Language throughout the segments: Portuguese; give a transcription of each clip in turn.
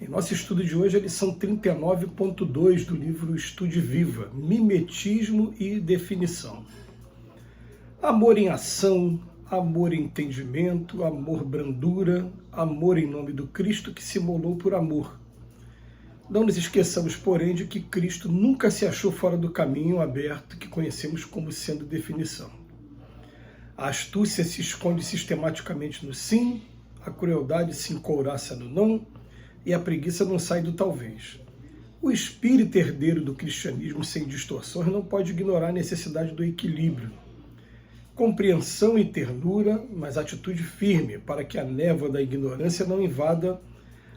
Em nosso estudo de hoje, a lição 39.2 do livro Estude Viva, Mimetismo e Definição. Amor em ação, amor em entendimento, amor brandura, amor em nome do Cristo que se imolou por amor. Não nos esqueçamos, porém, de que Cristo nunca se achou fora do caminho aberto que conhecemos como sendo definição. A astúcia se esconde sistematicamente no sim, a crueldade se encouraça no não, e a preguiça não sai do talvez. O espírito herdeiro do cristianismo sem distorções não pode ignorar a necessidade do equilíbrio. Compreensão e ternura, mas atitude firme, para que a névoa da ignorância não invada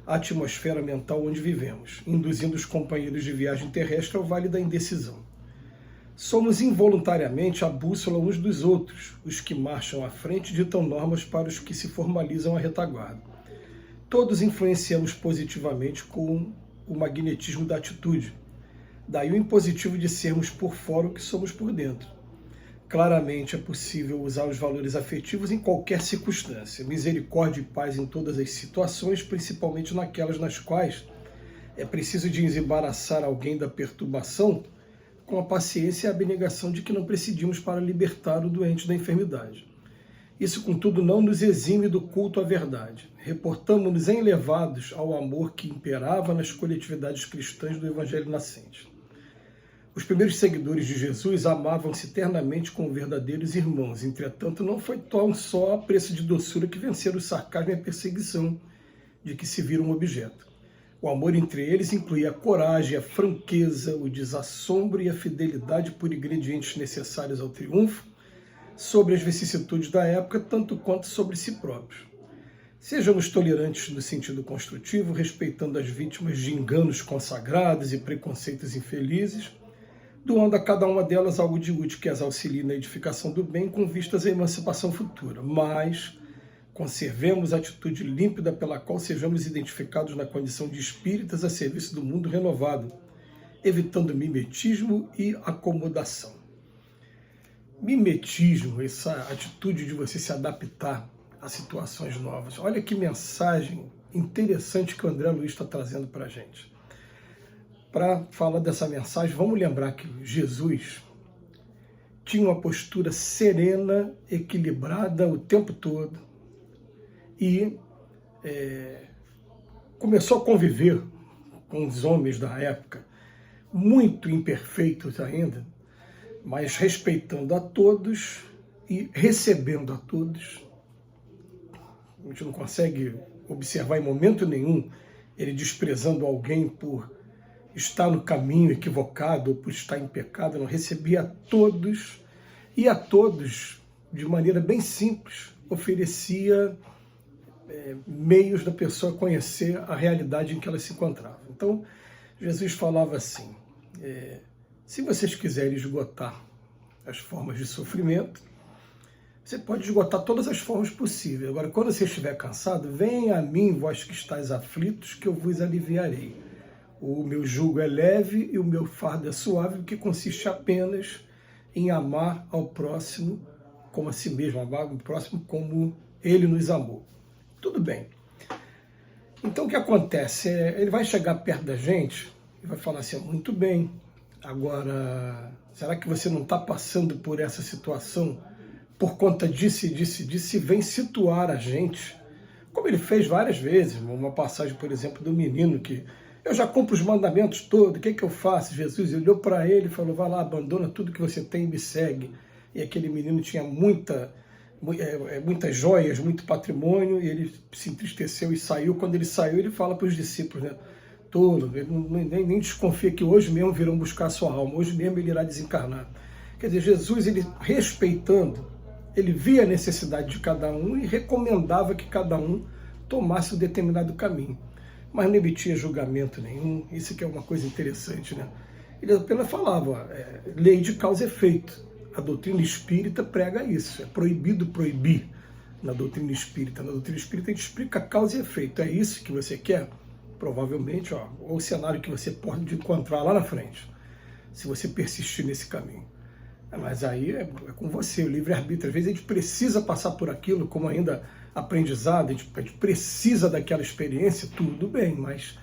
a atmosfera mental onde vivemos, induzindo os companheiros de viagem terrestre ao vale da indecisão. Somos involuntariamente a bússola uns dos outros, os que marcham à frente ditam normas para os que se formalizam à retaguarda. Todos influenciamos positivamente com o magnetismo da atitude. Daí o impositivo de sermos por fora o que somos por dentro. Claramente é possível usar os valores afetivos em qualquer circunstância, misericórdia e paz em todas as situações, principalmente naquelas nas quais é preciso desembaraçar alguém da perturbação, com a paciência e a abnegação de que não prescindimos para libertar o doente da enfermidade. Isso, contudo, não nos exime do culto à verdade. Reportamos-nos elevados ao amor que imperava nas coletividades cristãs do Evangelho nascente. Os primeiros seguidores de Jesus amavam-se eternamente como verdadeiros irmãos. Entretanto, não foi tão só a preço de doçura que venceram o sarcasmo e a perseguição de que se viram objeto. O amor entre eles incluía a coragem, a franqueza, o desassombro e a fidelidade por ingredientes necessários ao triunfo sobre as vicissitudes da época, tanto quanto sobre si próprios. Sejamos tolerantes no sentido construtivo, respeitando as vítimas de enganos consagrados e preconceitos infelizes, doando a cada uma delas algo de útil que as auxilie na edificação do bem com vistas à emancipação futura. Mas conservemos a atitude límpida pela qual sejamos identificados na condição de espíritas a serviço do mundo renovado, evitando mimetismo e acomodação. Mimetismo, essa atitude de você se adaptar a situações novas. Olha que mensagem interessante que o André Luiz está trazendo para a gente. Para falar dessa mensagem, vamos lembrar que Jesus tinha uma postura serena, equilibrada o tempo todo e começou a conviver com os homens da época, muito imperfeitos ainda, mas respeitando a todos e recebendo a todos. A gente não consegue observar em momento nenhum ele desprezando alguém por estar no caminho equivocado ou por estar em pecado. Não, recebia a todos e a todos, de maneira bem simples, oferecia meios da pessoa conhecer a realidade em que ela se encontrava. Então, Jesus falava assim, se vocês quiserem esgotar as formas de sofrimento, você pode esgotar todas as formas possíveis. Agora, quando você estiver cansado, venha a mim, vós que estáis aflitos, que eu vos aliviarei. O meu jugo é leve e o meu fardo é suave, que consiste apenas em amar ao próximo como a si mesmo, amar o próximo como ele nos amou. Tudo bem. Então, o que acontece? Ele vai chegar perto da gente e vai falar assim, muito bem, agora, será que você não está passando por essa situação por conta disso e disso e disso? E vem situar a gente, como ele fez várias vezes, uma passagem, por exemplo, do menino que eu já cumpro os mandamentos todos, o que eu faço? Jesus olhou para ele e falou, vai lá, abandona tudo que você tem e me segue. E aquele menino tinha muitas joias, muito patrimônio, e ele se entristeceu e saiu. Quando ele saiu, ele fala para os discípulos, né? Tolo, ele nem desconfia que hoje mesmo virão buscar a sua alma, hoje mesmo ele irá desencarnar. Quer dizer, Jesus, ele respeitando, ele via a necessidade de cada um e recomendava que cada um tomasse um determinado caminho. Mas não emitia julgamento nenhum, isso que é uma coisa interessante, né? Ele apenas falava, lei de causa e efeito. A doutrina espírita prega isso, é proibido proibir na doutrina espírita. Na doutrina espírita a gente explica causa e efeito, é isso que você quer? Provavelmente, ou o cenário que você pode encontrar lá na frente, se você persistir nesse caminho. Mas aí é com você, o livre-arbítrio. Às vezes a gente precisa passar por aquilo como ainda aprendizado, a gente precisa daquela experiência, tudo bem, mas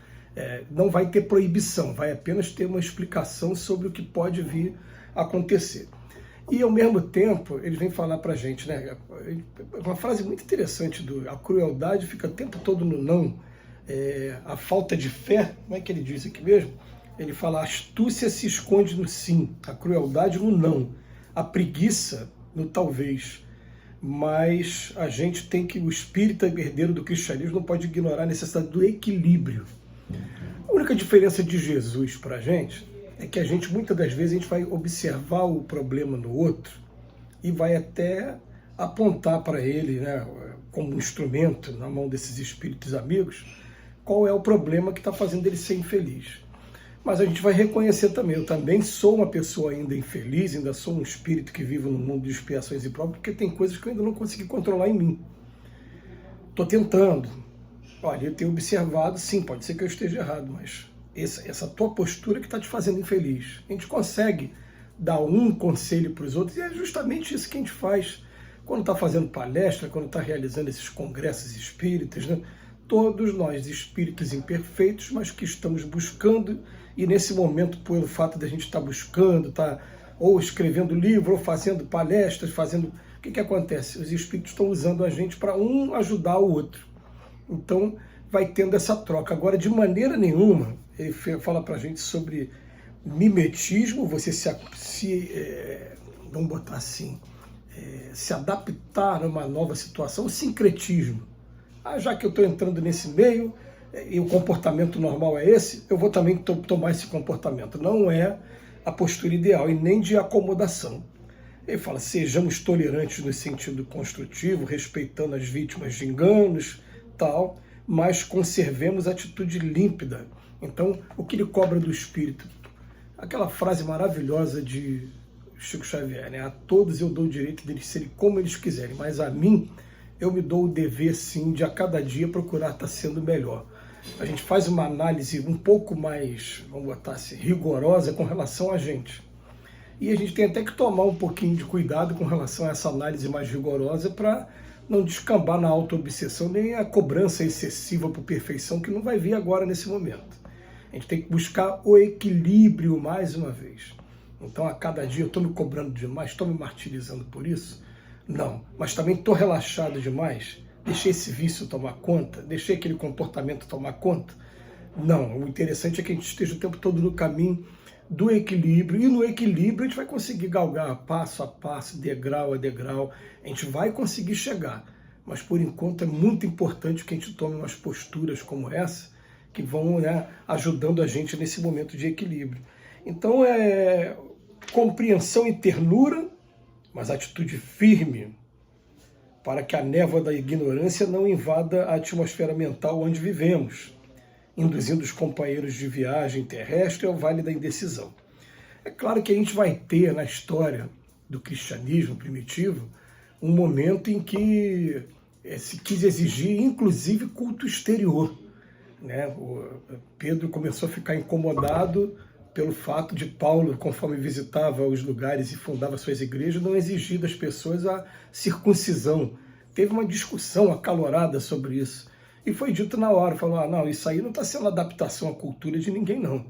não vai ter proibição, vai apenas ter uma explicação sobre o que pode vir a acontecer. E, ao mesmo tempo, ele vem falar para a gente, né, uma frase muito interessante, a crueldade fica o tempo todo no não, a falta de fé, como é que ele diz aqui mesmo? Ele fala, a astúcia se esconde no sim, a crueldade no não, a preguiça no talvez. Mas a gente tem que, o espírito herdeiro do cristianismo não pode ignorar a necessidade do equilíbrio. A única diferença de Jesus para a gente é que a gente, muitas das vezes, a gente vai observar o problema no outro e vai até apontar para ele, né, como um instrumento na mão desses espíritos amigos, qual é o problema que está fazendo ele ser infeliz. Mas a gente vai reconhecer também, eu também sou uma pessoa ainda infeliz, ainda sou um espírito que vive no mundo de expiações e provas, porque tem coisas que eu ainda não consegui controlar em mim. Estou tentando. Olha, eu tenho observado, sim, pode ser que eu esteja errado, mas essa tua postura que está te fazendo infeliz. A gente consegue dar um conselho para os outros, e é justamente isso que a gente faz quando está fazendo palestra, quando está realizando esses congressos espíritas, né? Todos nós, espíritos imperfeitos, mas que estamos buscando, e nesse momento, pelo fato de a gente estar buscando, ou escrevendo livro, ou fazendo palestras, o que acontece? Os espíritos estão usando a gente para um ajudar o outro. Então, vai tendo essa troca. Agora, de maneira nenhuma, ele fala para a gente sobre mimetismo, você vamos botar assim, se adaptar a uma nova situação, o sincretismo. Já que eu estou entrando nesse meio, e o comportamento normal é esse, eu vou também tomar esse comportamento. Não é a postura ideal e nem de acomodação. Ele fala, sejamos tolerantes no sentido construtivo, respeitando as vítimas de enganos, tal, mas conservemos a atitude límpida. Então, o que ele cobra do espírito? Aquela frase maravilhosa de Chico Xavier, né? A todos eu dou o direito deles serem como eles quiserem, mas a mim eu me dou o dever, sim, de a cada dia procurar estar sendo melhor. A gente faz uma análise um pouco mais, vamos botar assim, rigorosa com relação a gente. E a gente tem até que tomar um pouquinho de cuidado com relação a essa análise mais rigorosa para não descambar na auto-obsessão, nem a cobrança excessiva por perfeição, que não vai vir agora nesse momento. A gente tem que buscar o equilíbrio mais uma vez. Então, a cada dia eu estou me cobrando demais, estou me martirizando por isso? Não, mas também estou relaxado demais? Deixei esse vício tomar conta? Deixei aquele comportamento tomar conta? Não, o interessante é que a gente esteja o tempo todo no caminho do equilíbrio, e no equilíbrio a gente vai conseguir galgar passo a passo, degrau a degrau, a gente vai conseguir chegar, mas por enquanto é muito importante que a gente tome umas posturas como essa, que vão, né, ajudando a gente nesse momento de equilíbrio. Então compreensão e ternura, mas atitude firme, para que a névoa da ignorância não invada a atmosfera mental onde vivemos, induzindo os companheiros de viagem terrestre ao vale da indecisão. É claro que a gente vai ter na história do cristianismo primitivo um momento em que se quis exigir, inclusive, culto exterior, né? O Pedro começou a ficar incomodado pelo fato de Paulo, conforme visitava os lugares e fundava suas igrejas, não exigir das pessoas a circuncisão. Teve uma discussão acalorada sobre isso. E foi dito na hora, falou, não, isso aí não está sendo adaptação à cultura de ninguém, não.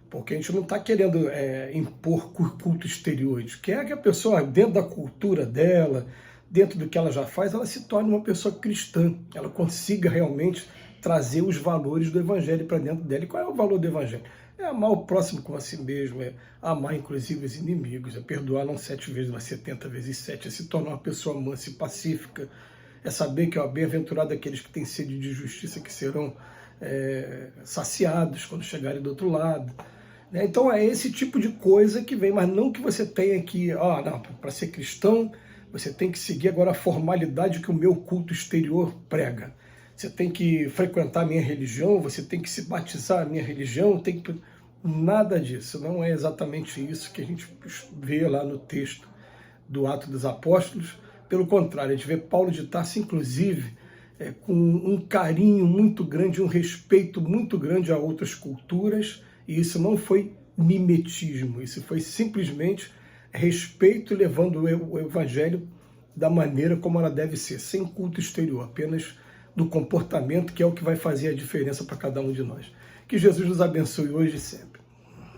Porque a gente não está querendo impor culto exterior. A gente quer que a pessoa, dentro da cultura dela, dentro do que ela já faz, ela se torne uma pessoa cristã. Ela consiga realmente trazer os valores do evangelho para dentro dela. E qual é o valor do evangelho? É amar o próximo como a si mesmo, é amar inclusive os inimigos, é perdoar não 7 vezes, mas 70 vezes 7, é se tornar uma pessoa mansa e pacífica, é saber que é bem-aventurado aqueles que têm sede de justiça, que serão saciados quando chegarem do outro lado. Né? Então é esse tipo de coisa que vem, mas não que você tenha que, para ser cristão, você tem que seguir agora a formalidade que o meu culto exterior prega. Você tem que frequentar a minha religião, você tem que se batizar a minha religião, tem que... Nada disso, não é exatamente isso que a gente vê lá no texto do Atos dos Apóstolos. Pelo contrário, a gente vê Paulo de Tarso, inclusive, com um carinho muito grande, um respeito muito grande a outras culturas, e isso não foi mimetismo, isso foi simplesmente respeito, levando o evangelho da maneira como ela deve ser, sem culto exterior, apenas do comportamento, que é o que vai fazer a diferença para cada um de nós. Que Jesus nos abençoe hoje e sempre.